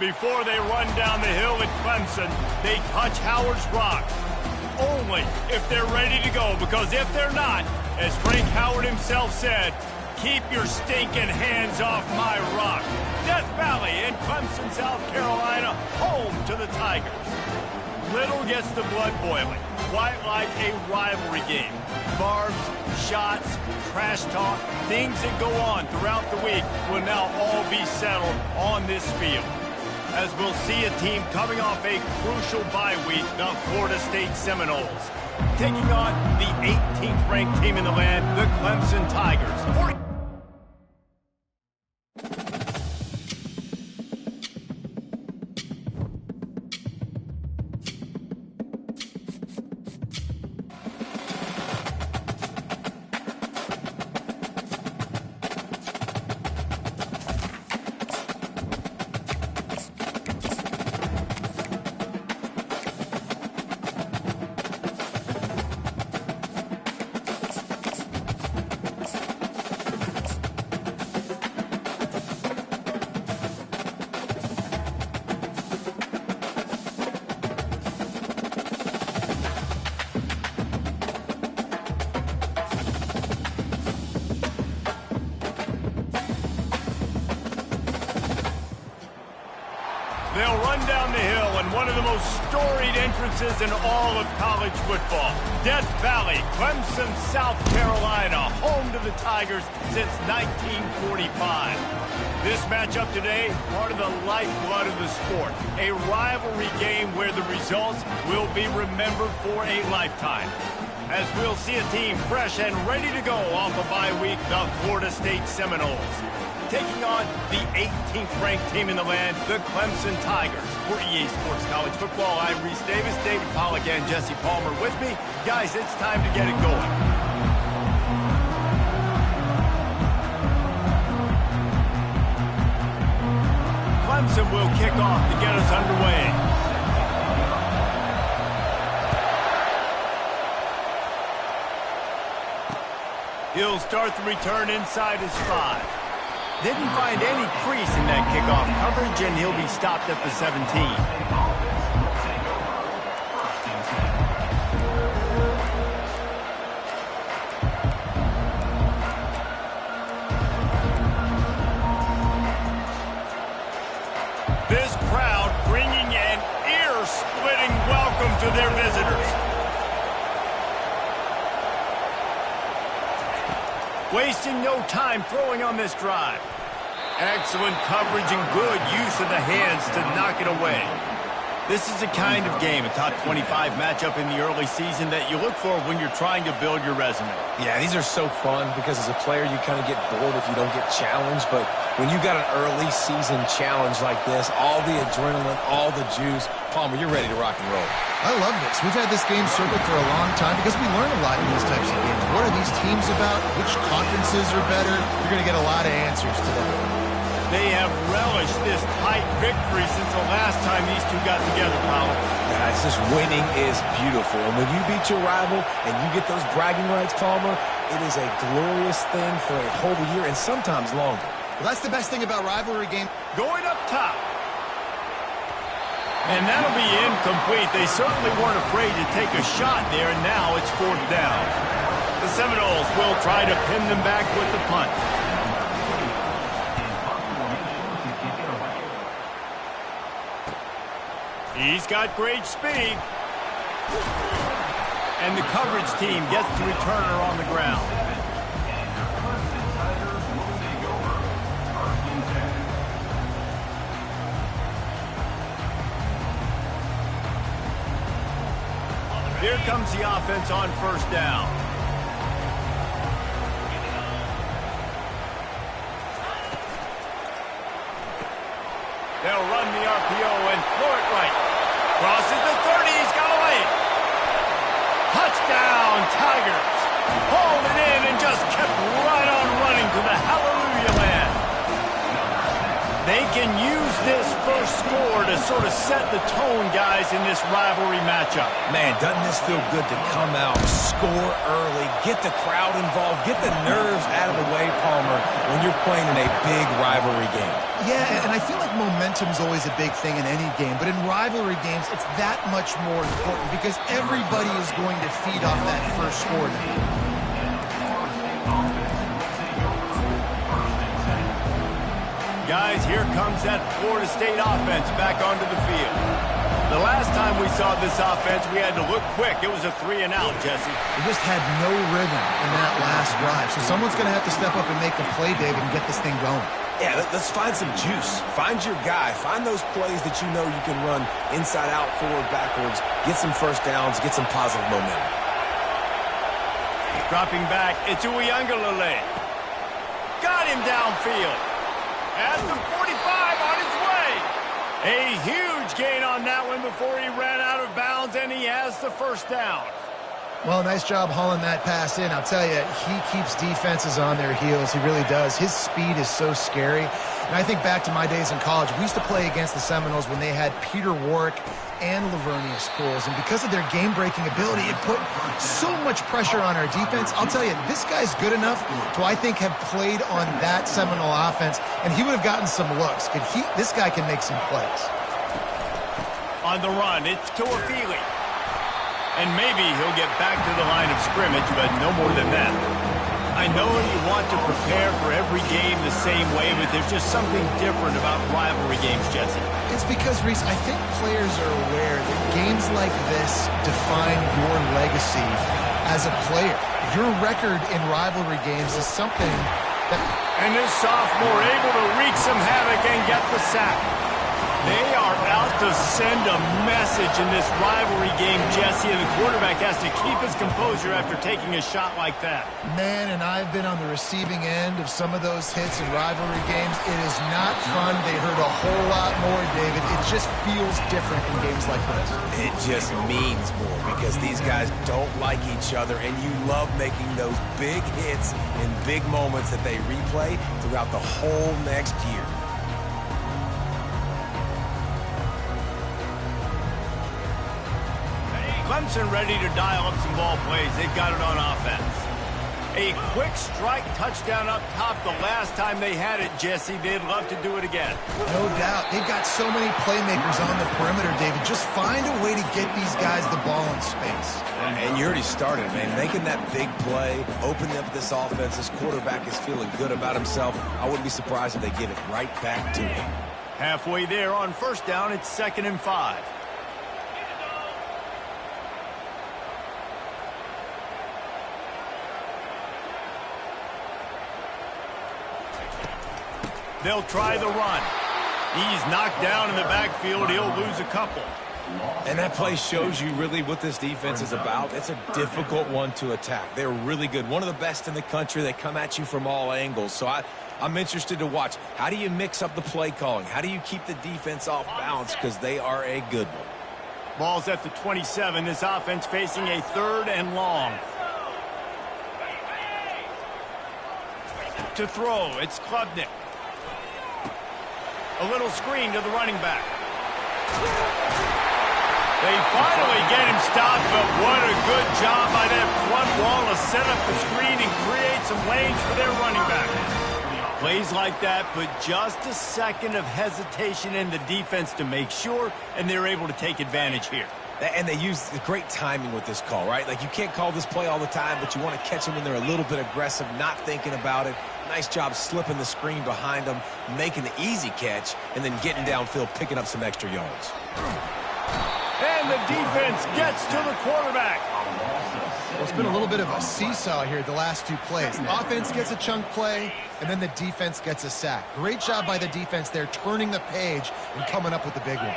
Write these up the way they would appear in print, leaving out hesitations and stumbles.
Before they run down the hill at Clemson, they touch Howard's Rock. Only if they're ready to go, because if they're not, as Frank Howard himself said, keep your stinking hands off my rock. Death Valley in Clemson, South Carolina, home to the Tigers. Little gets the blood boiling, quite like a rivalry game. Barbs, shots, trash talk, things that go on throughout the week will now all be settled on this field. As we'll see a team coming off a crucial bye week, the Florida State Seminoles, taking on the 18th ranked team in the land, the Clemson Tigers. They'll run down the hill in one of the most storied entrances in all of college football. Death Valley, Clemson, South Carolina, home to the Tigers since 1945. This matchup today, part of the lifeblood of the sport. A rivalry game where the results will be remembered for a lifetime. As we'll see a team fresh and ready to go off a bye week, the Florida State Seminoles, taking on the 18th ranked team in the land, the Clemson Tigers. For EA Sports College Football, I'm Reese Davis, David Pollack, and Jesse Palmer with me. Guys, it's time to get it going. Clemson will kick off to get us underway. He'll start the return inside his 5. Didn't find any crease in that kickoff coverage, and he'll be stopped at the 17. This crowd bringing an ear-splitting welcome to their visitors. Wasting no time throwing on this drive. Excellent coverage and good use of the hands to knock it away. This is the kind of game, a top 25 matchup in the early season, that you look for when you're trying to build your resume. Yeah, these are so fun because as a player, you kind of get bored if you don't get challenged. But when you got an early season challenge like this, all the adrenaline, all the juice, Palmer, you're ready to rock and roll. I love this. We've had this game circled for a long time because we learn a lot in these types of games. What are these teams about? Which conferences are better? You're going to get a lot of answers today. They have relished this tight victory since the last time these two got together, Palmer. Guys, this winning is beautiful. And when you beat your rival and you get those bragging rights, Palmer, it is a glorious thing for a whole year and sometimes longer. Well, that's the best thing about rivalry game. Going up top. And that'll be incomplete. They certainly weren't afraid to take a shot there, and now it's 4th down. The Seminoles will try to pin them back with the punt. He's got great speed. And the coverage team gets the returner on the ground. Here comes the offense on 1st down. They'll run the RPO and throw it right. Crosses the 30, he's got away. Touchdown, Tigers. Hauled it in and just kept right on running to the hallelujah land. They can use this first score to sort of set the tone, guys, in this rivalry matchup. Man, doesn't this feel good to come out, score early, get the crowd involved, get the nerves out of the way, Palmer, when you're playing in a big rivalry game? Yeah, and I feel like momentum's always a big thing in any game, but in rivalry games, it's that much more important because everybody is going to feed off that first score. Guys, here comes that Florida State offense back onto the field. The last time we saw this offense, we had to look quick. It was a 3-and-out, Jesse. They just had no rhythm in that last drive. So someone's going to have to step up and make a play, David, and get this thing going. Yeah, let's find some juice. Find your guy. Find those plays that you know you can run inside out, forward, backwards. Get some first downs. Get some positive momentum. Dropping back, it's Uiagalelei. Got him downfield. At the 45, on his way. A huge gain on that one before he ran out of bounds, and he has the first down. Well, nice job hauling that pass in. I'll tell you, he keeps defenses on their heels. He really does. His speed is so scary. And I think back to my days in college. We used to play against the Seminoles when they had Peter Warrick and Lavernius Coles. And because of their game-breaking ability, it put so much pressure on our defense. I'll tell you, this guy's good enough to, I think, have played on that Seminole offense, and he would have gotten some looks. This guy can make some plays. On the run, it's Tuafili. And maybe he'll get back to the line of scrimmage, but no more than that. I know you want to prepare for every game the same way, but there's just something different about rivalry games, Jesse. It's because, Reese, I think players are aware that games like this define your legacy as a player. Your record in rivalry games is something that... And this sophomore able to wreak some havoc and get the sack. They are out to send a message in this rivalry game, Jesse, and the quarterback has to keep his composure after taking a shot like that. Man, and I've been on the receiving end of some of those hits in rivalry games. It is not fun. They hurt a whole lot more, David. It just feels different in games like this. It just means more because these guys don't like each other, and you love making those big hits in big moments that they replay throughout the whole next year. Clemson ready to dial up some ball plays. They've got it on offense. A quick strike touchdown up top the last time they had it, Jesse. They'd love to do it again. No doubt. They've got so many playmakers on the perimeter, David. Just find a way to get these guys the ball in space. And you already started, man. Making that big play, opening up this offense. This quarterback is feeling good about himself. I wouldn't be surprised if they give it right back to him. Halfway there on first down, it's 2nd and 5. They'll try the run. He's knocked down in the backfield. He'll lose a couple. And that play shows you really what this defense is about. It's a difficult one to attack. They're really good. One of the best in the country. They come at you from all angles. So I'm interested to watch. How do you mix up the play calling? How do you keep the defense off balance? Because they are a good one. Ball's at the 27. This offense facing a 3rd and long. To throw, it's Klubnik. A little screen to the running back. They finally get him stopped, but what a good job by that front wall to set up the screen and create some lanes for their running back. Plays like that put just a second of hesitation in the defense to make sure, and they're able to take advantage here. And they use the great timing with this call, right? Like, you can't call this play all the time, but you want to catch them when they're a little bit aggressive, not thinking about it. Nice job slipping the screen behind them, making the easy catch, and then getting downfield, picking up some extra yards. And the defense gets to the quarterback. Well, it's been a little bit of a seesaw here the last 2 plays. The offense gets a chunk play, and then the defense gets a sack. Great job by the defense there, turning the page and coming up with the big one.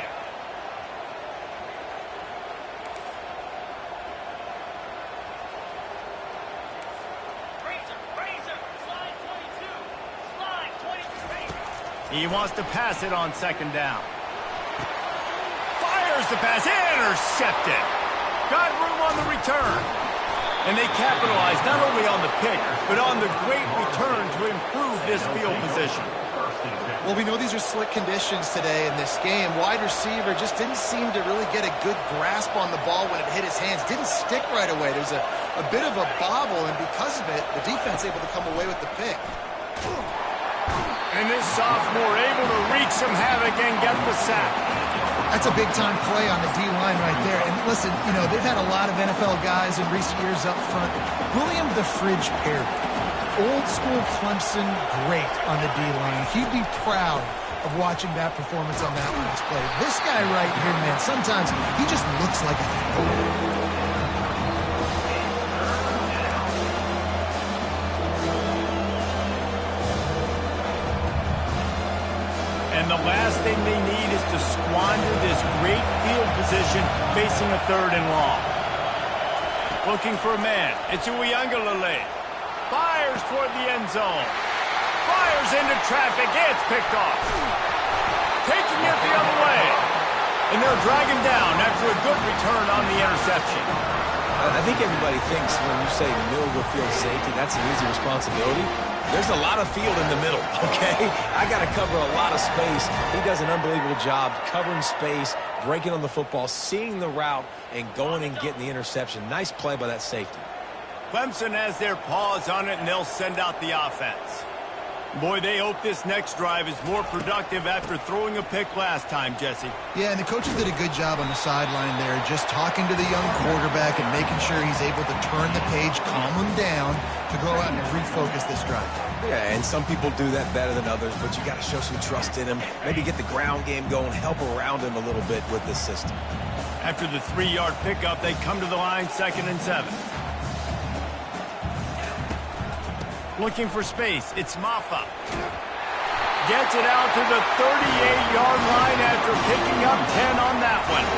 He wants to pass it on 2nd down. Fires the pass, intercepted. Got room on the return. And they capitalize not only on the pick, but on the great return to improve this field position. Well, we know these are slick conditions today in this game. Wide receiver just didn't seem to really get a good grasp on the ball when it hit his hands. Didn't stick right away. There's a bit of a bobble, and because of it, the defense able to come away with the pick. And this sophomore able to wreak some havoc and get the sack. That's a big-time play on the D-line right there. And listen, you know, they've had a lot of NFL guys in recent years up front. William the Fridge Perry, old-school Clemson great on the D-line. He'd be proud of watching that performance on that last play. This guy right here, man, sometimes he just looks like a... And the last thing they need is to squander this great field position facing a 3rd and long. Looking for a man. It's Uiagalelei. Fires toward the end zone. Fires into traffic. It's picked off. Taking it the other way. And they'll drag him down after a good return on the interception. I think everybody thinks when you say middle of the field safety, that's an easy responsibility. There's a lot of field in the middle, okay? I got to cover a lot of space. He does an unbelievable job covering space, breaking on the football, seeing the route, and going and getting the interception. Nice play by that safety. Clemson has their paws on it, and they'll send out the offense. Boy, they hope this next drive is more productive after throwing a pick last time, Jesse. Yeah, and the coaches did a good job on the sideline there, just talking to the young quarterback and making sure he's able to turn the page, calm him down, to go out and refocus this drive. Yeah, and some people do that better than others, but you got to show some trust in him. Maybe get the ground game going, help around him a little bit with this system. After the 3-yard pickup, they come to the line, 2nd and 7. Looking for space, it's Maffa. Gets it out to the 38-yard line after picking up 10 on that one.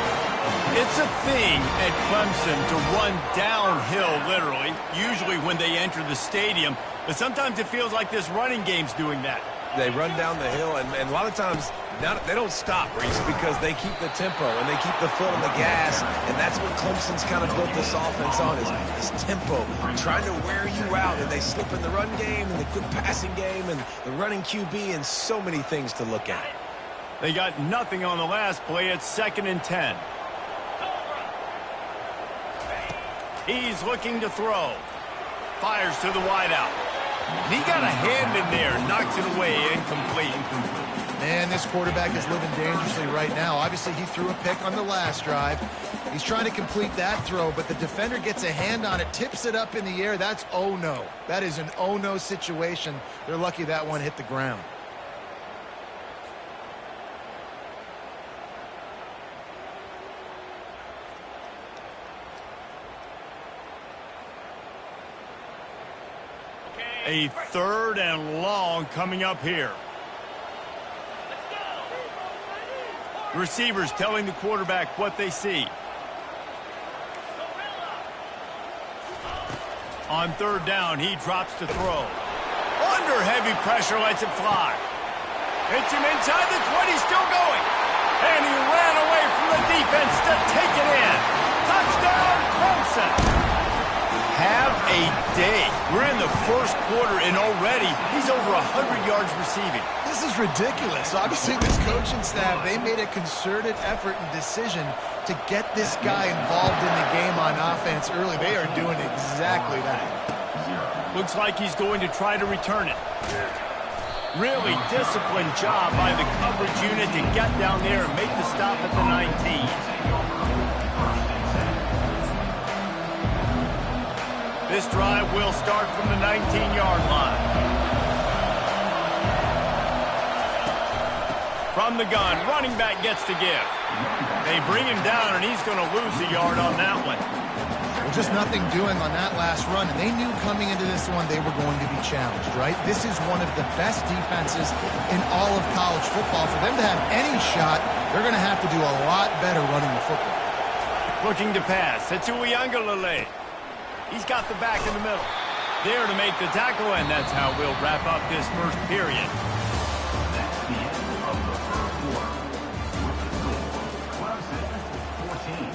It's a thing at Clemson to run downhill, literally, usually when they enter the stadium. But sometimes it feels like this running game's doing that. They run down the hill, and a lot of times they don't stop, Reese, because they keep the tempo and they keep the foot on the gas, and that's what Clemson's kind of built this offense on, is this tempo, trying to wear you out, and they slip in the run game and the good passing game and the running QB and so many things to look at. They got nothing on the last play. It's 2nd and 10. He's looking to throw. Fires to the wideout. He got a hand in there, knocks it away, incomplete. Man, this quarterback is living dangerously right now. Obviously, he threw a pick on the last drive. He's trying to complete that throw, but the defender gets a hand on it, tips it up in the air. That's oh-no. That is an oh-no situation. They're lucky that one hit the ground. A 3rd and long coming up here. Receivers telling the quarterback what they see. On 3rd down, he drops to throw. Under heavy pressure, lets it fly. Hits him inside the 20, still going. And he ran away from the defense to take it in. Touchdown, Clemson. Have a day. We're in the 1st quarter, and already he's over 100 yards receiving. This is ridiculous. Obviously, this coaching staff, they made a concerted effort and decision to get this guy involved in the game on offense early. They are doing exactly that. Looks like he's going to try to return it. Really disciplined job by the coverage unit to get down there and make the stop at the 19. This drive will start from the 19-yard line. From the gun, running back gets to give. They bring him down, and he's going to lose a yard on that one. Well, just nothing doing on that last run, and they knew coming into this one they were going to be challenged, right? This is one of the best defenses in all of college football. For them to have any shot, they're going to have to do a lot better running the football. Looking to pass. It's Uiagalelei. He's got the back in the middle. There to make the tackle, and that's how we'll wrap up this 1st period. That's the end of the 1st quarter. With the score, Clemson 14,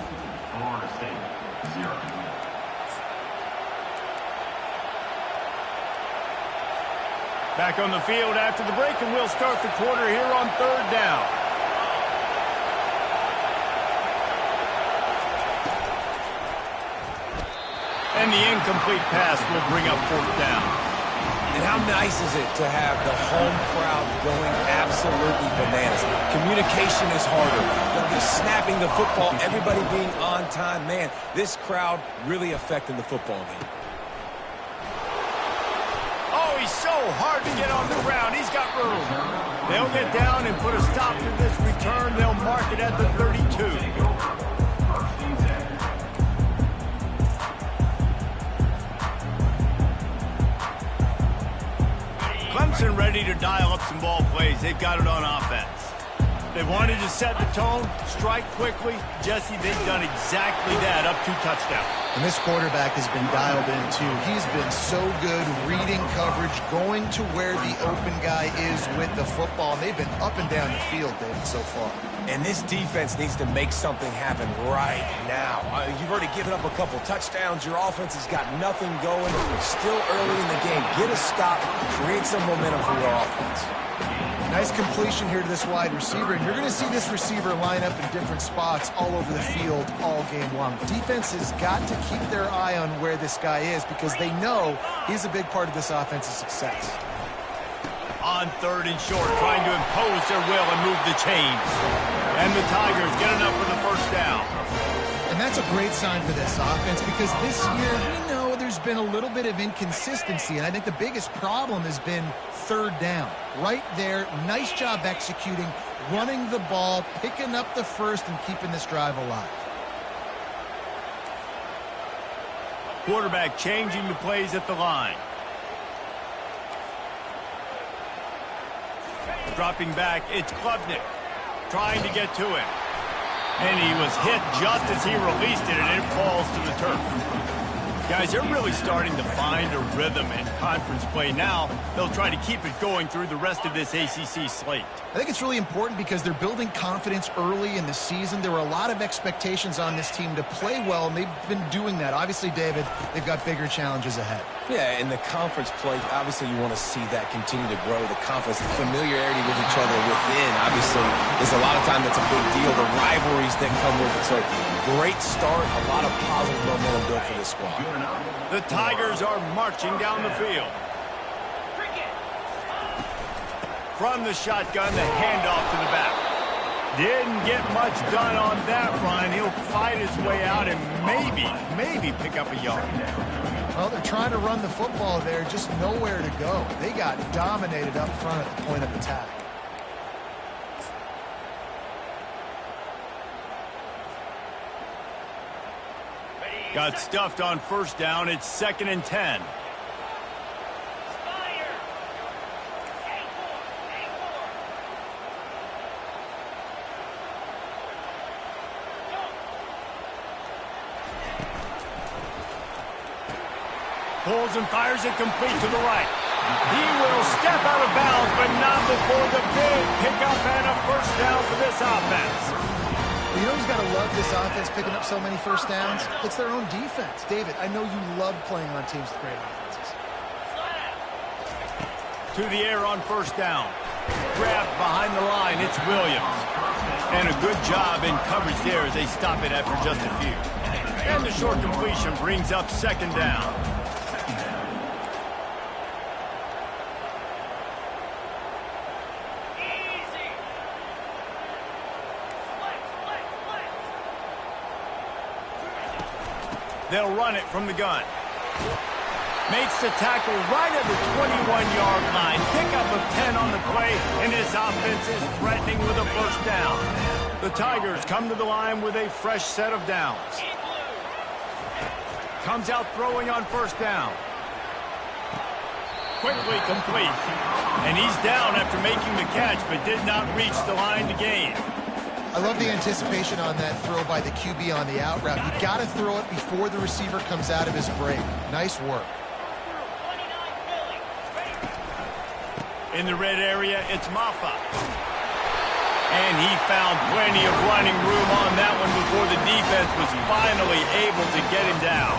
Florida State 0. Back on the field after the break, and we'll start the quarter here on 3rd down. And the incomplete pass will bring up 4th down. And how nice is it to have the home crowd going absolutely bananas? Communication is harder. Just snapping the football, everybody being on time. Man, this crowd really affecting the football game. Oh, he's so hard to get on the ground. He's got room. They'll get down and put a stop to this return. They'll mark it at the 32. Clemson ready to dial up some ball plays. They've got it on offense. They wanted to set the tone, strike quickly. Jesse, they've done exactly that, up 2 touchdowns. And this quarterback has been dialed in, too. He's been so good reading coverage, going to where the open guy is with the football. And they've been up and down the field, David, so far. And this defense needs to make something happen right now. You've already given up a couple touchdowns. Your offense has got nothing going. Still early in the game. Get a stop. Create some momentum for your offense. Nice completion here to this wide receiver, and you're going to see this receiver line up in different spots all over the field all game long. Defense has got to keep their eye on where this guy is because they know he's a big part of this offense's success. On 3rd and short, trying to impose their will and move the chains. And the Tigers get enough for the 1st down. And that's a great sign for this offense because this year, we know there's been a little bit of inconsistency, and I think the biggest problem has been 3rd down. Right there, nice job executing, running the ball, picking up the 1st, and keeping this drive alive. Quarterback changing the plays at the line. Dropping back, it's Klubnik trying to get to him. And he was hit just as he released it, and it falls to the turf. Guys, they're really starting to find a rhythm in conference play now. They'll try to keep it going through the rest of this ACC slate. I think it's really important because they're building confidence early in the season. There were a lot of expectations on this team to play well, and they've been doing that. Obviously, David, they've got bigger challenges ahead. Yeah, in the conference play, obviously you want to see that continue to grow. The confidence, the familiarity with each other within, obviously, is a lot of time that's a big deal. The rivalries that come with it. So, great start, a lot of positive momentum built for this squad. The Tigers are marching down the field. From the shotgun, the handoff to the back. Didn't get much done on that run. He'll fight his way out and maybe pick up a yard. Well, they're trying to run the football there, just nowhere to go. They got dominated up front at the point of attack. Got stuffed on 1st down. It's 2nd and 10. Pulls and fires it complete to the right. He will step out of bounds, but not before the big pickup and a 1st down for this offense. You know who's got to love this offense picking up so many 1st downs? It's their own defense. David, I know you love playing on teams with great offenses. To the air on 1st down. Grabbed behind the line, it's Williams. And a good job in coverage there as they stop it after just a few. And the short completion brings up 2nd down. They'll run it from the gun. Makes the tackle right at the 21-yard line. Pickup of 10 on the play, and this offense is threatening with a 1st down. The Tigers come to the line with a fresh set of downs. Comes out throwing on 1st down. Quickly complete. And he's down after making the catch, but did not reach the line to gain. I love the anticipation on that throw by the QB on the out route. You got to throw it before the receiver comes out of his break. Nice work. In the red area, it's Maffa. And he found plenty of running room on that one before the defense was finally able to get him down.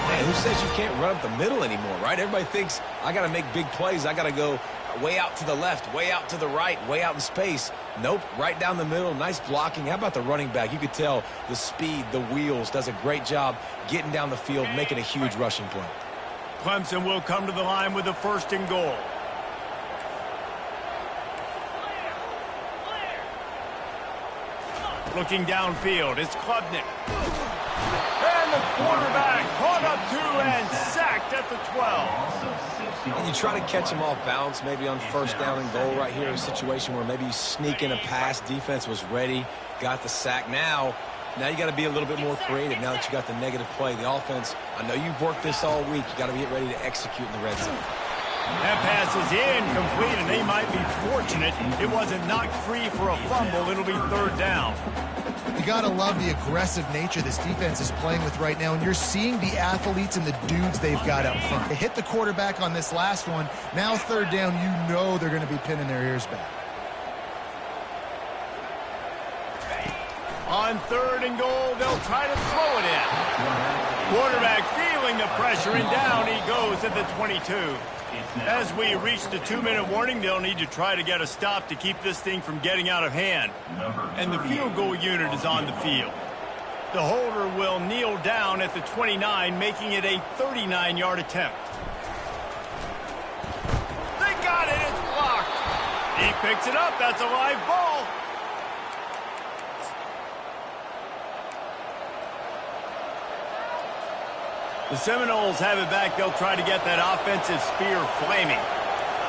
Man, who says you can't run up the middle anymore, right? Everybody thinks I got to make big plays. I got to go way out to the left, way out to the right, way out in space. Nope, right down the middle. Nice blocking. How about the running back? You could tell the speed, the wheels, does a great job getting down the field, making a huge rushing play. Clemson will come to the line with the 1st and goal. Looking downfield, it's Klubnik. And the quarterback caught up to and sacked at the 12. And you try to catch him off balance, maybe on 1st down and goal right here, a situation where maybe you sneak in a pass. Defense was ready, got the sack. Now you got to be a little bit more creative now that you got the negative play. The offense, I know you've worked this all week. You got to get ready to execute in the red zone. That pass is incomplete, and they might be fortunate it wasn't knocked free for a fumble. It'll be 3rd down. You got to love the aggressive nature this defense is playing with right now, and you're seeing the athletes and the dudes they've got up front. They hit the quarterback on this last one. Now 3rd down, you know they're going to be pinning their ears back. On 3rd and goal, they'll try to throw it in. Quarterback feeling the pressure, and down he goes at the 22. As we reach the 2-minute warning, they'll need to try to get a stop to keep this thing from getting out of hand. And the field goal unit is on the field. The holder will kneel down at the 29, making it a 39-yard attempt. They got it, it's blocked. He picks it up, that's a live ball. The Seminoles have it back. They'll try to get that offensive spear flaming.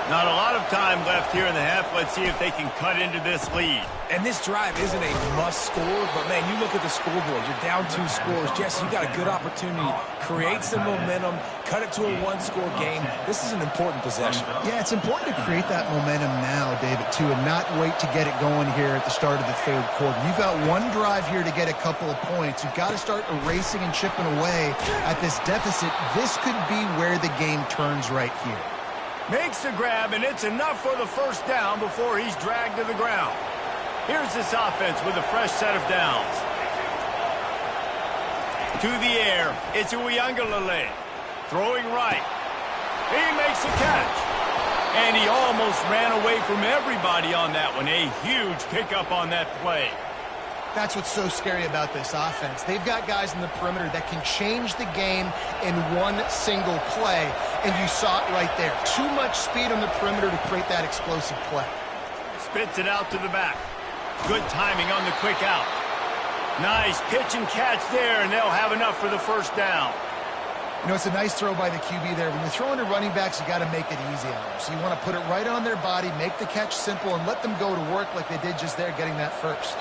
Not a lot of time left here in the half. Let's see if they can cut into this lead. And this drive isn't a must score, but, man, you look at the scoreboard. You're down 2 scores. Jesse, you got a good opportunity. Create some momentum. Cut it to a 1-score game. This is an important possession. Yeah, it's important to create that momentum now, David, too, and not wait to get it going here at the start of the 3rd quarter. You've got one drive here to get a couple of points. You've got to start erasing and chipping away at this deficit. This could be where the game turns right here. Makes the grab, and it's enough for the 1st down before he's dragged to the ground. Here's this offense with a fresh set of downs. To the air, it's Uiagalelei. Throwing right. He makes the catch. And he almost ran away from everybody on that one. A huge pickup on that play. That's what's so scary about this offense. They've got guys in the perimeter that can change the game in one single play, and you saw it right there. Too much speed on the perimeter to create that explosive play. Spits it out to the back. Good timing on the quick out. Nice pitch and catch there, and they'll have enough for the 1st down. You know, it's a nice throw by the QB there. When you're throwing to running backs, you got to make it easy on them. So you want to put it right on their body, make the catch simple, and let them go to work like they did just there, getting that 1st.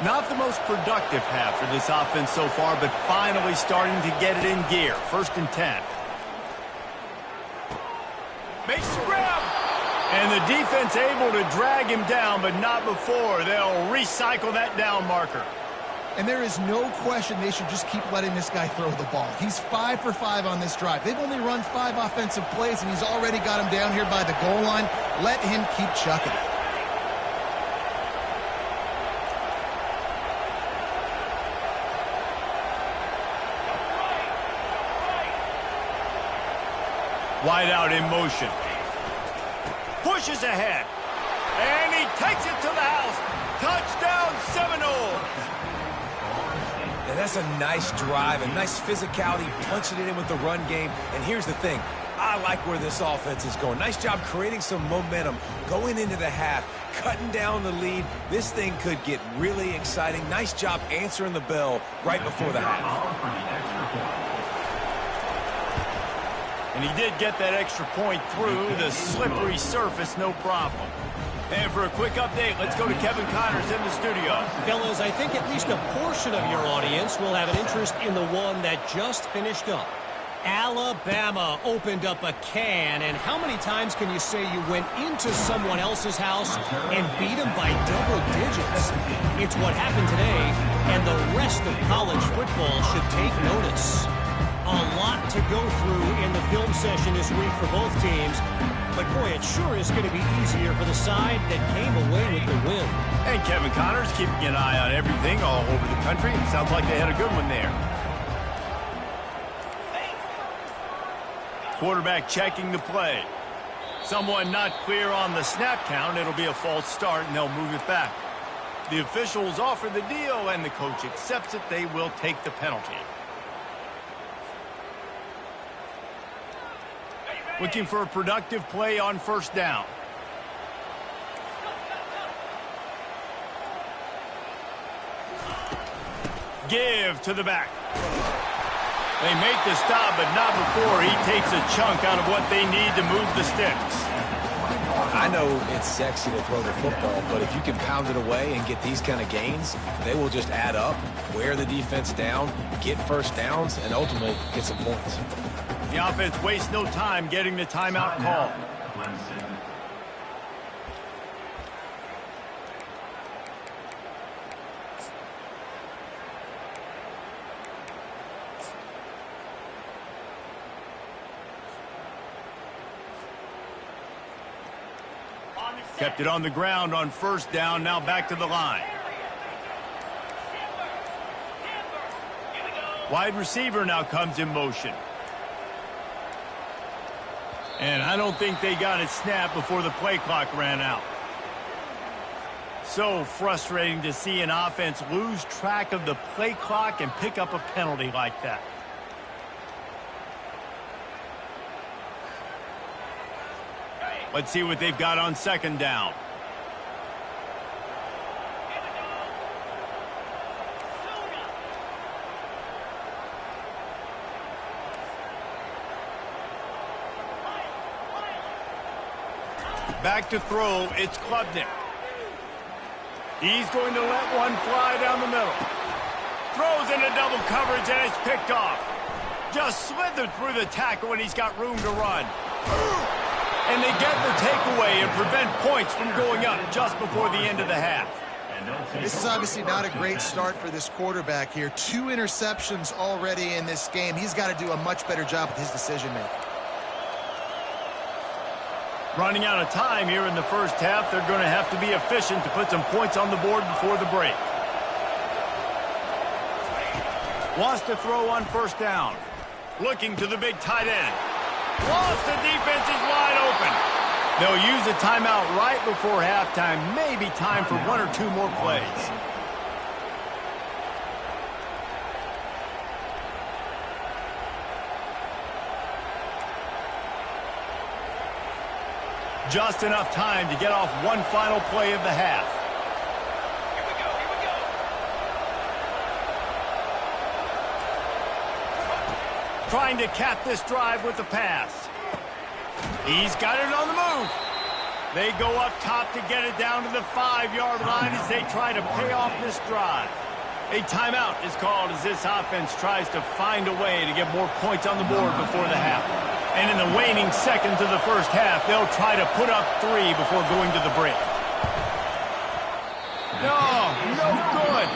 Not the most productive half for this offense so far, but finally starting to get it in gear. 1st and 10. Makes the grab. And the defense able to drag him down, but not before. They'll recycle that down marker. And there is no question they should just keep letting this guy throw the ball. He's 5 for 5 on this drive. They've only run 5 offensive plays, and he's already got him down here by the goal line. Let him keep chucking it. Wide out in motion. Pushes ahead. And he takes it to the house. Touchdown, Seminoles. And that's a nice drive, a nice physicality, punching it in with the run game. And here's the thing. I like where this offense is going. Nice job creating some momentum, going into the half, cutting down the lead. This thing could get really exciting. Nice job answering the bell right before the half. And he did get that extra point through the slippery surface, no problem. And for a quick update, let's go to Kevin Connors in the studio. Fellas, I think at least a portion of your audience will have an interest in the one that just finished up. Alabama opened up a can, and how many times can you say you went into someone else's house and beat them by double digits? It's what happened today, and the rest of college football should take notice. A lot to go through in the film session this week for both teams, but boy, it sure is going to be easier for the side that came away with the win. And Kevin Connors keeping an eye on everything all over the country. Sounds like they had a good one there. Quarterback checking the play. Someone not clear on the snap count. It'll be a false start, and they'll move it back. The officials offer the deal, and the coach accepts it. They will take the penalty. Looking for a productive play on first down. Give to the back. They make the stop, but not before he takes a chunk out of what they need to move the sticks. I know it's sexy to throw the football, but if you can pound it away and get these kind of gains, they will just add up, wear the defense down, get first downs, and ultimately get some points. The offense wastes no time getting the timeout call. Kept it on the ground on first down, now back to the line. Wide receiver now comes in motion. And I don't think they got it snapped before the play clock ran out. So frustrating to see an offense lose track of the play clock and pick up a penalty like that. Let's see what they've got on second down. Back to throw, it's Klubnik. He's going to let one fly down the middle. Throws into double coverage and it's picked off. Just slithered through the tackle when he's got room to run. And they get the takeaway and prevent points from going up just before the end of the half. This is obviously not a great start for this quarterback here. 2 interceptions already in this game. He's got to do a much better job with his decision-making. Running out of time here in the first half. They're going to have to be efficient to put some points on the board before the break. Wants to throw on first down. Looking to the big tight end. Lost, the defense is wide open. They'll use a timeout right before halftime. Maybe time for 1 or 2 more plays. Just enough time to get off one final play of the half. Here we go. Trying to cap this drive with the pass. He's got it on the move. They go up top to get it down to the 5-yard line as they try to pay off this drive. A timeout is called as this offense tries to find a way to get more points on the board before the half. And in the waning seconds of the first half, they'll try to put up 3 before going to the break. No good.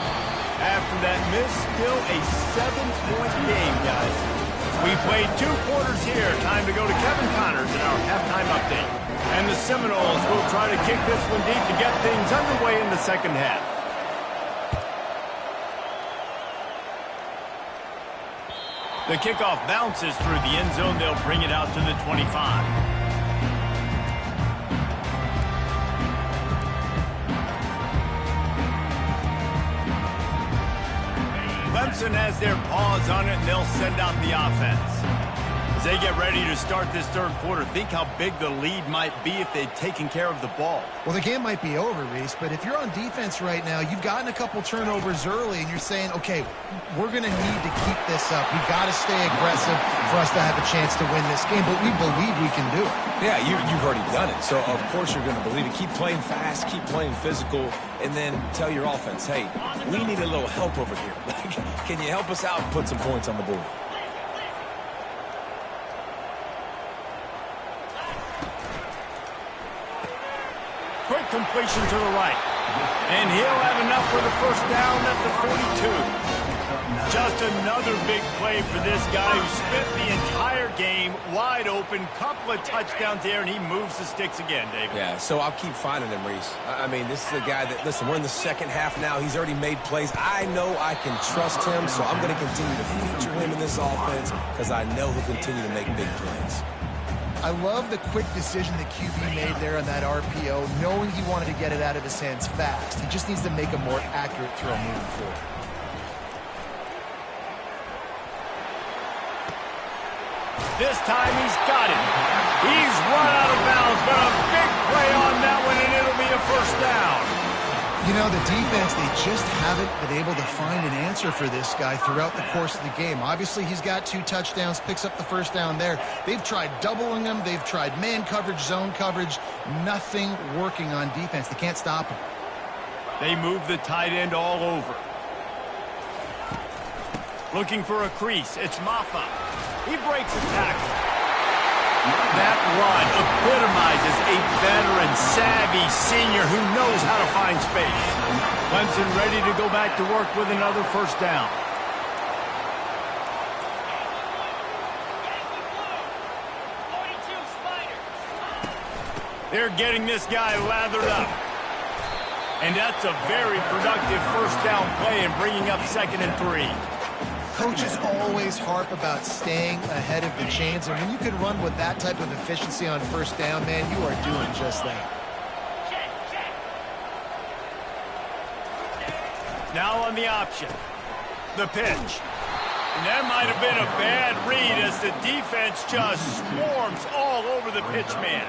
After that miss, still a 7-point game, guys. We played 2 quarters here. Time to go to Kevin Connors in our halftime update. And the Seminoles will try to kick this one deep to get things underway in the second half. The kickoff bounces through the end zone. They'll bring it out to the 25. Clemson has their paws on it, and they'll send out the offense. As they get ready to start this third quarter, think how big the lead might be if they'd taken care of the ball. Well, the game might be over, Reese, but if you're on defense right now, you've gotten a couple turnovers early, and you're saying, okay, we're going to need to keep this up. We've got to stay aggressive for us to have a chance to win this game, but we believe we can do it. Yeah, you've already done it, so of course you're going to believe it. Keep playing fast, keep playing physical, and then tell your offense, hey, we need a little help over here. Can you help us out and put some points on the board? Quick completion to the right. And he'll have enough for the first down at the 42. Just another big play for this guy who spent the entire game wide open, couple of touchdowns there, and he moves the sticks again, David. Yeah, so I'll keep finding him, Reese. I mean, this is a guy that, listen, we're in the second half now. He's already made plays. I know I can trust him, so I'm going to continue to feature him in this offense because I know he'll continue to make big plays. I love the quick decision the QB made there on that RPO, knowing he wanted to get it out of his hands fast. He just needs to make a more accurate throw moving forward. This time he's got it. He's run out of bounds, but a big play on that one, and it'll be a first down. You know, the defense, they just haven't been able to find an answer for this guy throughout the course of the game. Obviously, he's got 2 touchdowns, picks up the first down there. They've tried doubling him. They've tried man coverage, zone coverage. Nothing working on defense. They can't stop him. They move the tight end all over. Looking for a crease. It's Maffa. He breaks a tackle. That run epitomizes a veteran, savvy senior who knows how to find space. Clemson ready to go back to work with another first down. They're getting this guy lathered up. And that's a very productive first down play and bringing up 2nd and 3. Coaches always harp about staying ahead of the chains, and when you can run with that type of efficiency on first down, man, you are doing just that. Now on the option. The pitch. And that might have been a bad read as the defense just swarms all over the pitch man.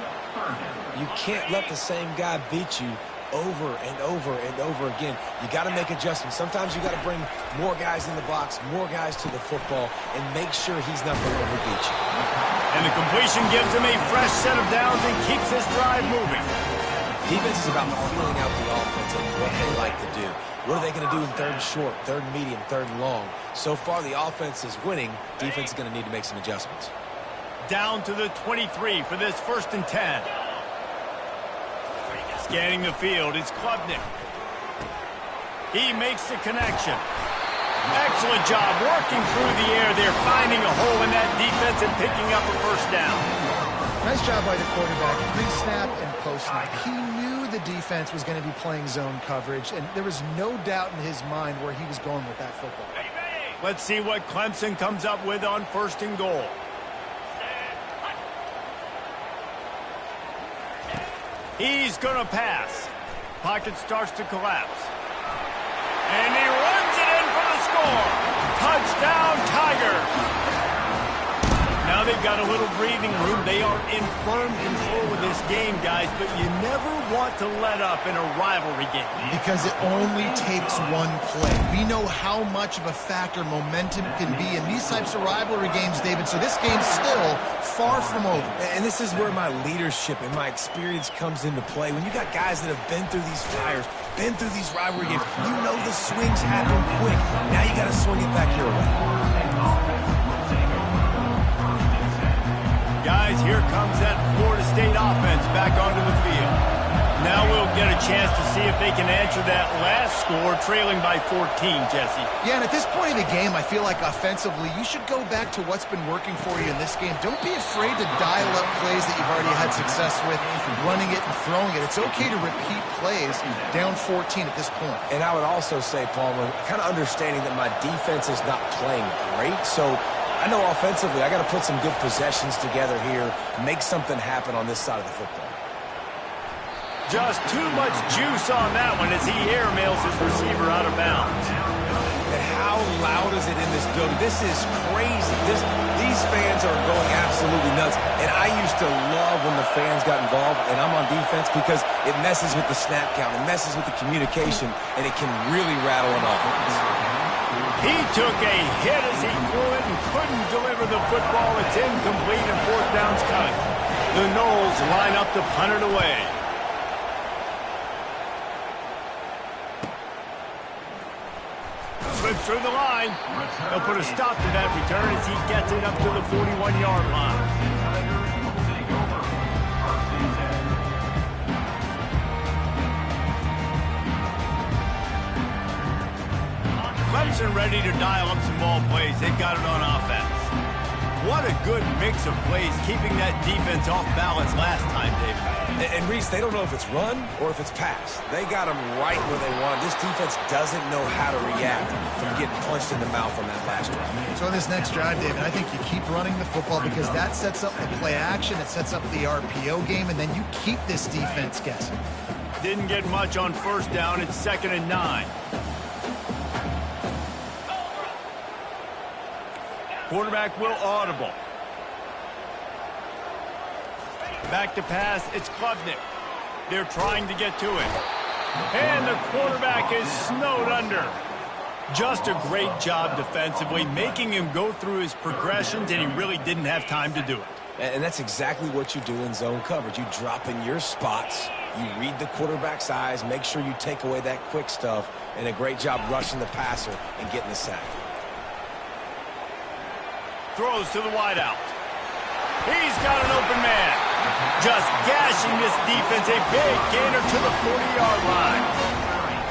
You can't let the same guy beat you over and over and over again. You got to make adjustments. Sometimes you got to bring more guys in the box, more guys to the football, and make sure he's not going to overbeat you. And the completion gives him a fresh set of downs and keeps this drive moving. Defense is about feeling out the offense and what they like to do. What are they going to do in 3rd and short, 3rd and medium, 3rd and long? So far, the offense is winning. Defense is going to need to make some adjustments. Down to the 23 for this 1st and 10. Scanning the field, it's Klubnik. He makes the connection. Excellent job working through the air there, finding a hole in that defense and picking up a first down. Nice job by the quarterback, pre-snap and post-snap. He knew the defense was going to be playing zone coverage, and there was no doubt in his mind where he was going with that football. Let's see what Clemson comes up with on 1st and goal. He's going to pass. Pocket starts to collapse. And he runs it in for the score. Touchdown, Tigers. Now they've got a little breathing room. They are in firm control of this game, guys, but you never want to let up in a rivalry game. Because it only takes one play. We know how much of a factor momentum can be in these types of rivalry games, David, so this game's still far from over. And this is where my leadership and my experience comes into play. When you got guys that have been through these fires, been through these rivalry games, you know the swings happen quick. Now you got to swing it back your way. Guys, here comes that Florida State offense back onto the field. Now we'll get a chance to see if they can answer that last score, trailing by 14, Jesse. Yeah, and at this point in the game, I feel like offensively, you should go back to what's been working for you in this game. Don't be afraid to dial up plays that you've already had success with, running it and throwing it. It's okay to repeat plays down 14 at this point. And I would also say, Palmer, kind of understanding that my defense is not playing great, so I know offensively I got to put some good possessions together here, make something happen on this side of the football. Just too much juice on that one as he airmails his receiver out of bounds. And how loud is it in this building? This is crazy. These fans are going absolutely nuts. And I used to love when the fans got involved, and I'm on defense because it messes with the snap count, it messes with the communication, and it can really rattle an offense. He took a hit as he threw it and couldn't deliver the football. It's incomplete and 4th down's coming. The Noles line up to punt it away. Slips through the line. They'll put a stop to that return as he gets it up to the 41-yard line. Clemson ready to dial up some ball plays. They've got it on offense. What a good mix of plays, keeping that defense off balance last time, David. And Reese, they don't know if it's run or if it's pass. They got them right where they want. This defense doesn't know how to react from getting punched in the mouth on that last drive. So in this next drive, David, I think you keep running the football because that sets up the play action, it sets up the RPO game, and then you keep this defense guessing. Didn't get much on first down. It's 2nd and 9. Quarterback will audible. Back to pass. It's Klubnik. They're trying to get to it. And the quarterback is snowed under. Just a great job defensively, making him go through his progressions, and he really didn't have time to do it. And that's exactly what you do in zone coverage. You drop in your spots, you read the quarterback's eyes, make sure you take away that quick stuff, and a great job rushing the passer and getting the sack. Throws to the wideout. He's got an open man. Just gashing this defense. A big gainer to the 40-yard line.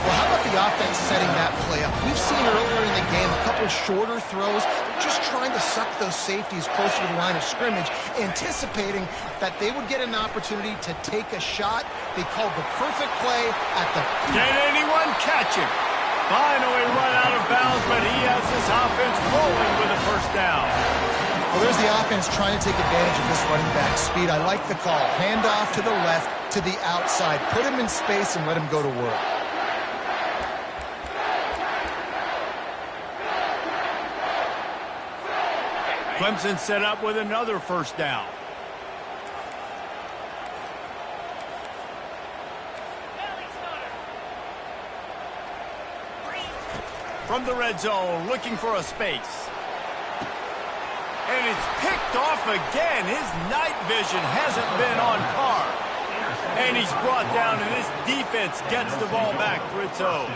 Well, how about the offense setting that play up? We've seen earlier in the game a couple shorter throws, just trying to suck those safeties closer to the line of scrimmage, anticipating that they would get an opportunity to take a shot. They called the perfect play at the... Can anyone catch him? Finally run out of bounds, but he has this offense rolling with a first down. Well, there's the offense trying to take advantage of this running back speed. I like the call. Hand off to the left, to the outside. Put him in space and let him go to work. Clemson set up with another first down. From the red zone, looking for a space. And it's picked off again. His night vision hasn't been on par. And he's brought down, and this defense gets the ball back for its own.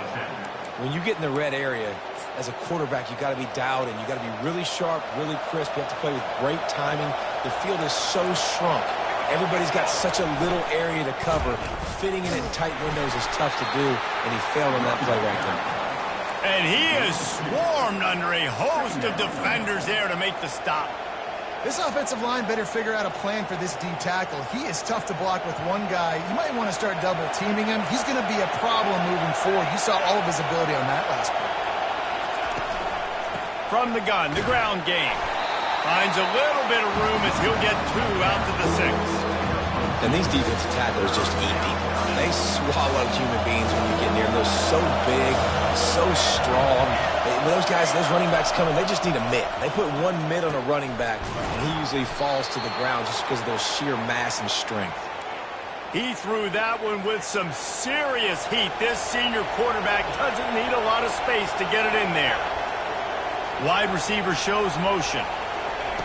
When you get in the red area, as a quarterback, you got to be dialed in. You got to be really sharp, really crisp. You have to play with great timing. The field is so shrunk. Everybody's got such a little area to cover. Fitting in tight windows is tough to do, and he failed on that play right there. And he is swarmed under a host of defenders there to make the stop. This offensive line better figure out a plan for this D tackle. He is tough to block with one guy. You might want to start double teaming him. He's going to be a problem moving forward. You saw all of his ability on that last play. From the gun, the ground game. Finds a little bit of room as he'll get 2 out to the 6. And these defensive tacklers just eat people. They swallow human beings when you get near them. They're so big, so strong. When those guys, those running backs come in, they just need a mitt. They put one mitt on a running back, and he usually falls to the ground just because of their sheer mass and strength. He threw that one with some serious heat. This senior quarterback doesn't need a lot of space to get it in there. Wide receiver shows motion.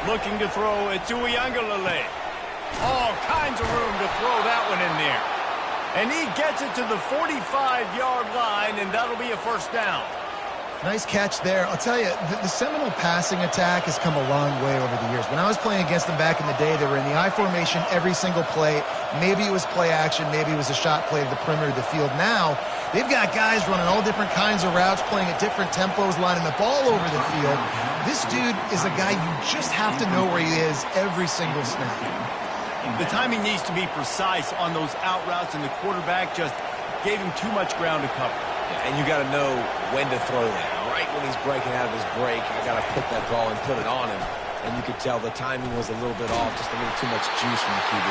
Looking to throw it to Uiagalelei. All kinds of room to throw that one in there. And he gets it to the 45-yard line, and that'll be a first down. Nice catch there. I'll tell you, the Seminole passing attack has come a long way over the years. When I was playing against them back in the day, they were in the I formation every single play. Maybe it was play action. Maybe it was a shot play to the perimeter of the field. Now, they've got guys running all different kinds of routes, playing at different tempos, lining the ball over the field. This dude is a guy you just have to know where he is every single snap. The timing needs to be precise on those out routes, and the quarterback just gave him too much ground to cover. Yeah, and you got to know when to throw that. Right when he's breaking out of his break, I got to put that ball and put it on him. And you could tell the timing was a little bit off, just a little too much juice from the QB.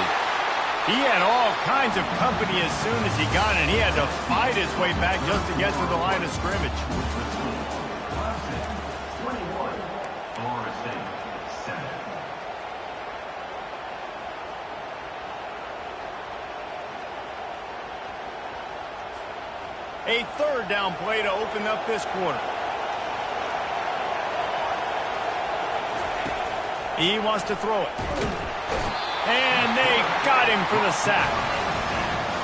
He had all kinds of company as soon as he got it. He had to fight his way back just to get to the line of scrimmage. 21, Florida State, 7. A third down play to open up this quarter. He wants to throw it. And they got him for the sack.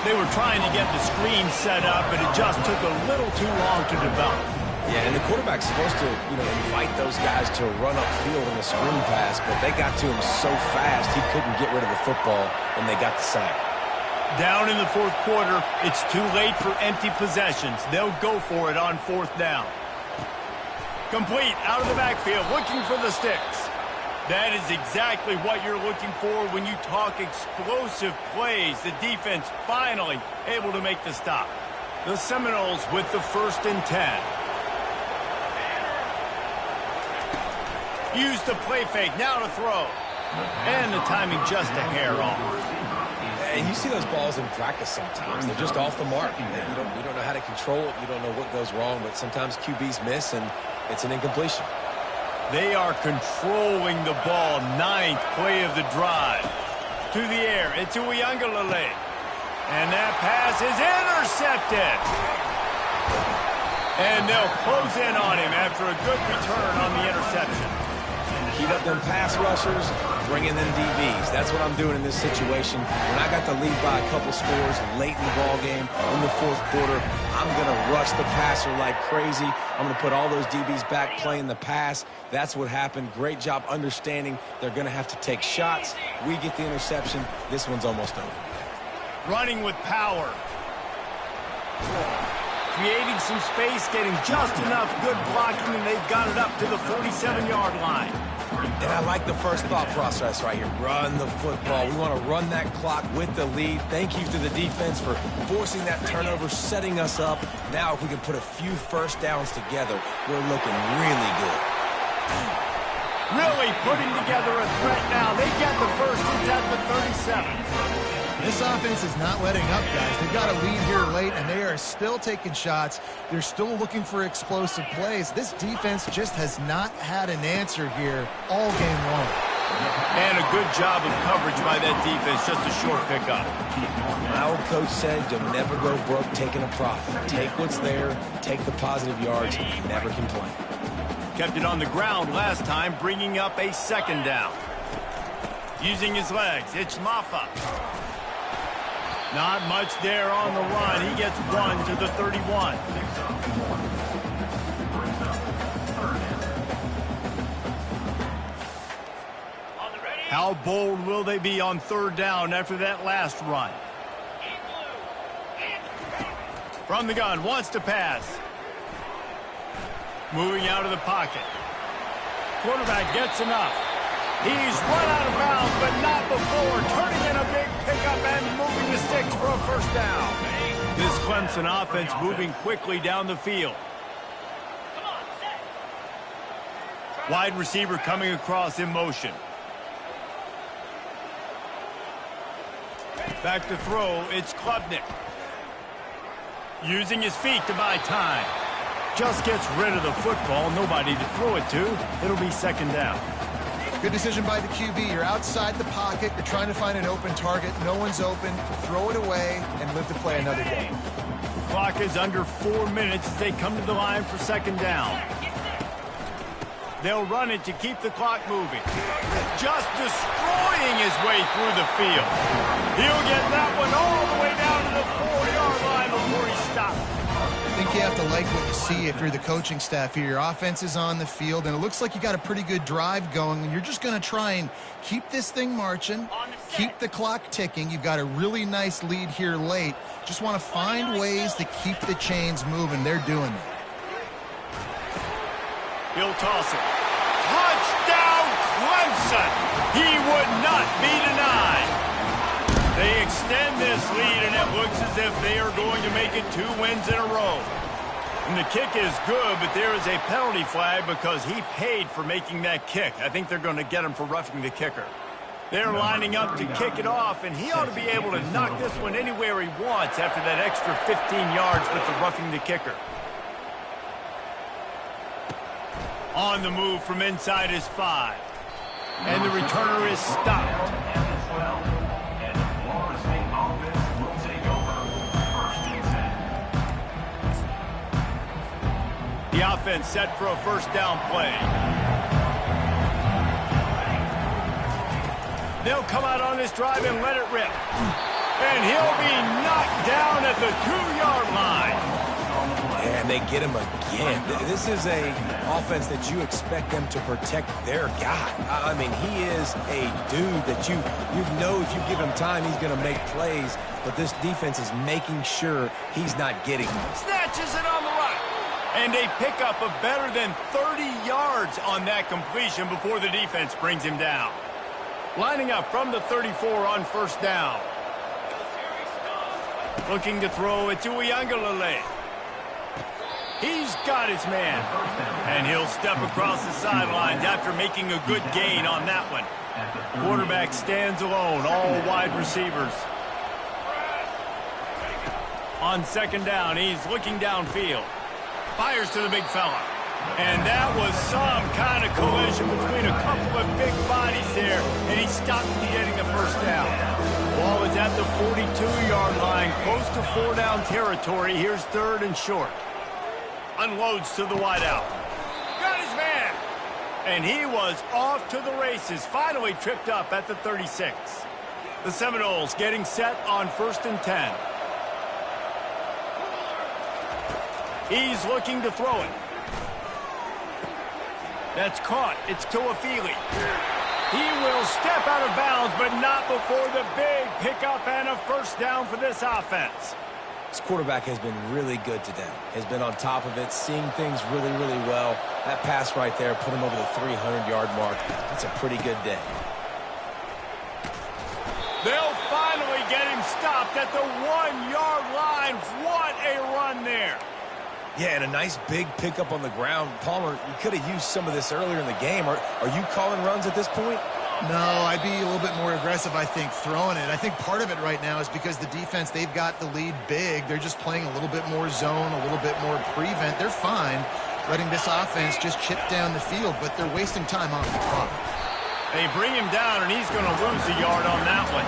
They were trying to get the screen set up, but it just took a little too long to develop. Yeah, and the quarterback's supposed to, invite those guys to run upfield in a screen pass, but they got to him so fast he couldn't get rid of the football, and they got the sack. Down in the fourth quarter, it's too late for empty possessions. They'll go for it on fourth down. Complete out of the backfield, looking for the sticks. That is exactly what you're looking for when you talk explosive plays. The defense finally able to make the stop. The Seminoles with the 1st and 10. Use the play fake, now to throw. And the timing just a hair off. And you see those balls in practice sometimes. They're just off the mark. You don't know how to control it. You don't know what goes wrong, but sometimes QBs miss, and it's an incompletion. They are controlling the ball. 9th play of the drive. To the air. It's Uiagalelei. And that pass is intercepted. And they'll close in on him after a good return on the interception. Keep up them pass rushers, bring in them DBs. That's what I'm doing in this situation. When I got the lead by a couple scores late in the ball game, in the 4th quarter, I'm going to rush the passer like crazy. I'm going to put all those DBs back playing the pass. That's what happened. Great job understanding they're going to have to take shots. We get the interception. This one's almost over. Running with power. Creating some space, getting just enough good blocking, and they've got it up to the 47-yard line. And I like the first thought process right here. Run the football. We want to run that clock with the lead. Thank you to the defense for forcing that turnover, setting us up. Now if we can put a few first downs together, we're looking really good. Really putting together a threat now. They get the first. It's at the 37. This offense is not letting up, guys. They've got a lead here late, and they are still taking shots. They're still looking for explosive plays. This defense just has not had an answer here all game long. And a good job of coverage by that defense. Just a short pickup. My old coach said you'll never go broke taking a profit. Take what's there, take the positive yards, never complain. Kept it on the ground last time, bringing up a 2nd down. Using his legs, it's Maffa. Not much there on the run. He gets 1 to the 31. How bold will they be on 3rd down after that last run? From the gun, wants to pass. Moving out of the pocket. Quarterback gets enough. He's run out of bounds, but not before. Turning in a big pickup and moving the sticks for a 1st down. This Clemson offense moving quickly down the field. Wide receiver coming across in motion. Back to throw, it's Klubnik. Using his feet to buy time. Just gets rid of the football, nobody to throw it to. It'll be 2nd down. Good decision by the QB. You're outside the pocket. You're trying to find an open target. No one's open. Throw it away and live to play another day. Clock is under 4 minutes as they come to the line for 2nd down. They'll run it to keep the clock moving. Just destroying his way through the field. He'll get that one all the way down to the 4-yard line before he stops. I think you have to like what you see if you're the coaching staff here. Your offense is on the field, and it looks like you got a pretty good drive going, and you're just going to try and keep this thing marching, keep the clock ticking. You've got a really nice lead here late. Just want to find ways to keep the chains moving. They're doing it. He'll toss it. Touchdown, Clemson! He would not be denied. They extend this lead, and it looks as if they are going to make it 2 wins in a row. And the kick is good, but there is a penalty flag because he paid for making that kick. I think they're going to get him for roughing the kicker. They're lining up to kick it off, and he ought to be able to knock this one anywhere he wants after that extra 15 yards with the roughing the kicker. On the move from inside his 5. And the returner is stopped. The offense set for a 1st down play. They'll come out on this drive and let it rip. And he'll be knocked down at the 2-yard line. And they get him again. This is a offense that you expect them to protect their guy. I mean, he is a dude that you know if you give him time, he's going to make plays. But this defense is making sure he's not getting them. Snatches it on the right. And a pickup of better than 30 yards on that completion before the defense brings him down. Lining up from the 34 on first down. Looking to throw it to Uiagalelei. He's got his man. And he'll step across the sidelines after making a good gain on that one. Quarterback stands alone, all wide receivers. On second down, he's looking downfield. Fires to the big fella. And that was some kind of collision between a couple of big bodies there, and he stopped getting the first down. Ball is at the 42-yard line, close to 4-down territory. Here's third and short. Unloads to the wideout. Got his man. And he was off to the races, finally tripped up at the 36. The Seminoles getting set on first and 10. He's looking to throw it. That's caught. It's Toafili. He will step out of bounds, but not before the big pickup and a first down for this offense. This quarterback has been really good today. Has been on top of it, seeing things really, really well. That pass right there put him over the 300-yard mark. That's a pretty good day. They'll finally get him stopped at the 1-yard line. What a run there. Yeah, and a nice big pickup on the ground. Palmer, you could have used some of this earlier in the game. Are you calling runs at this point? No, I'd be a little bit more aggressive, I think, throwing it. I think part of it right now is because the defense, they've got the lead big. They're just playing a little bit more zone, a little bit more prevent. They're fine letting this offense just chip down the field, but they're wasting time off the clock. They bring him down, and he's going to lose a yard on that one.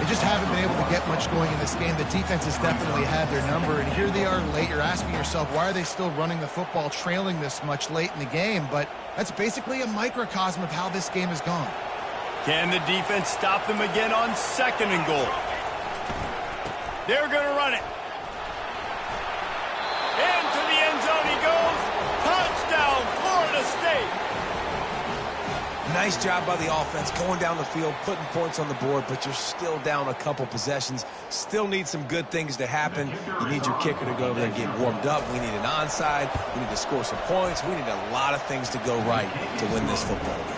They just haven't been able to get much going in this game. The defense has definitely had their number, and here they are late. You're asking yourself, why are they still running the football, trailing this much late in the game? But that's basically a microcosm of how this game has gone. Can the defense stop them again on second and goal? They're going to run it. Into the end zone he goes. Touchdown, Florida State. Nice job by the offense going down the field, putting points on the board, but you're still down a couple possessions. Still need some good things to happen. You need your kicker to go over there and get warmed up. We need an onside. We need to score some points. We need a lot of things to go right to win this football game.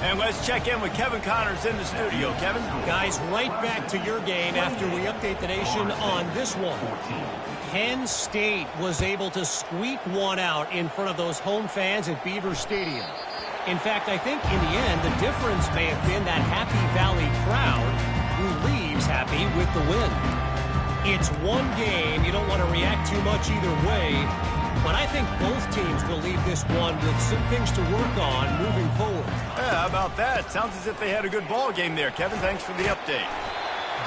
And let's check in with Kevin Connors in the studio. Kevin? Guys, right back to your game after we update the nation on this one. Penn State was able to squeak one out in front of those home fans at Beaver Stadium. In fact, I think in the end, the difference may have been that Happy Valley crowd who leaves happy with the win. It's one game. You don't want to react too much either way. But I think both teams will leave this one with some things to work on moving forward. Yeah, how about that? Sounds as if they had a good ball game there. Kevin, thanks for the update.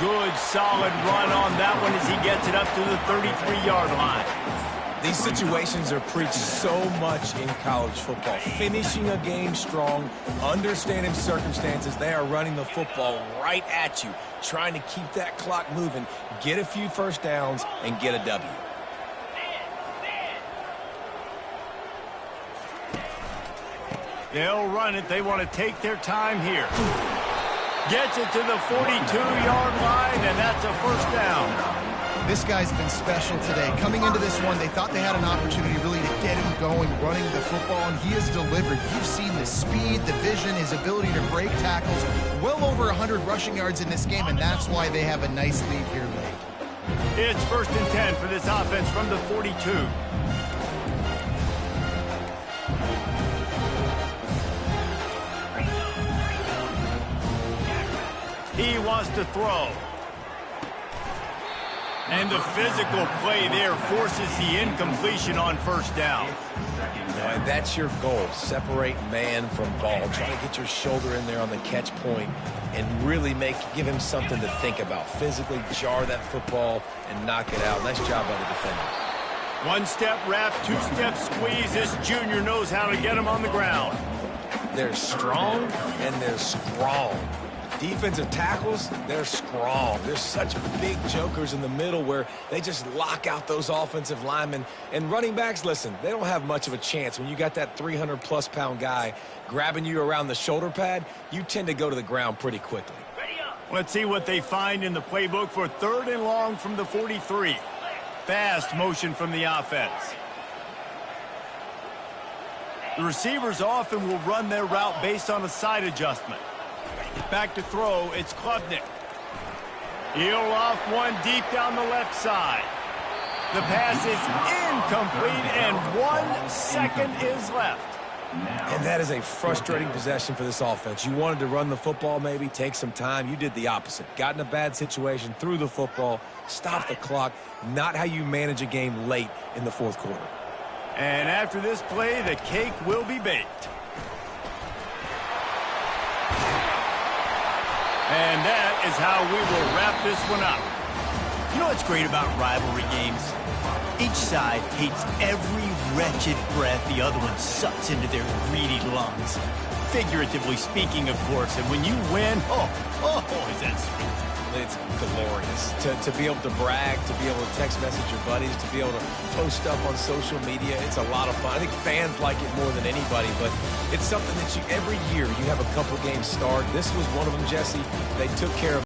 Good, solid run on that one as he gets it up to the 33-yard line. These situations are preached so much in college football. Finishing a game strong, understanding circumstances. They are running the football right at you, trying to keep that clock moving, get a few first downs, and get a W. They'll run it. They want to take their time here. Gets it to the 42-yard line, and that's a first down. This guy's been special today. Coming into this one, they thought they had an opportunity really to get him going, running the football, and he has delivered. You've seen the speed, the vision, his ability to break tackles. Well over 100 rushing yards in this game, and that's why they have a nice lead here late. It's first and 10 for this offense from the 42. He wants to throw. And the physical play there forces the incompletion on first down. And that's your goal. Separate man from ball. Try to get your shoulder in there on the catch point and really give him something to think about. Physically jar that football and knock it out. Nice job by the defender. One-step wrap, two-step squeeze. This junior knows how to get him on the ground. They're strong and they're strong. Defensive tackles, they're strong. There's such big jokers in the middle where they just lock out those offensive linemen. And running backs, listen, they don't have much of a chance. When you got that 300-plus pound guy grabbing you around the shoulder pad, you tend to go to the ground pretty quickly. Let's see what they find in the playbook for third and long from the 43. Fast motion from the offense. The receivers often will run their route based on a side adjustment. Back to throw, it's Klubnik. He'll off one deep down the left side. The pass is incomplete, and 1 second is left. And that is a frustrating possession for this offense. You wanted to run the football, maybe take some time. You did the opposite. Got in a bad situation, threw the football, stopped the clock. Not how you manage a game late in the fourth quarter. And after this play, the cake will be baked. And that is how we will wrap this one up. You know what's great about rivalry games? Each side hates every wretched breath the other one sucks into their greedy lungs. Figuratively speaking, of course. And when you win, is that sweet. It's glorious to be able to brag, to be able to text message your buddies, to be able to post stuff on social media. It's a lot of fun. I think fans like it more than anybody, but it's something that every year you have a couple games start. This was one of them, Jesse. They took care of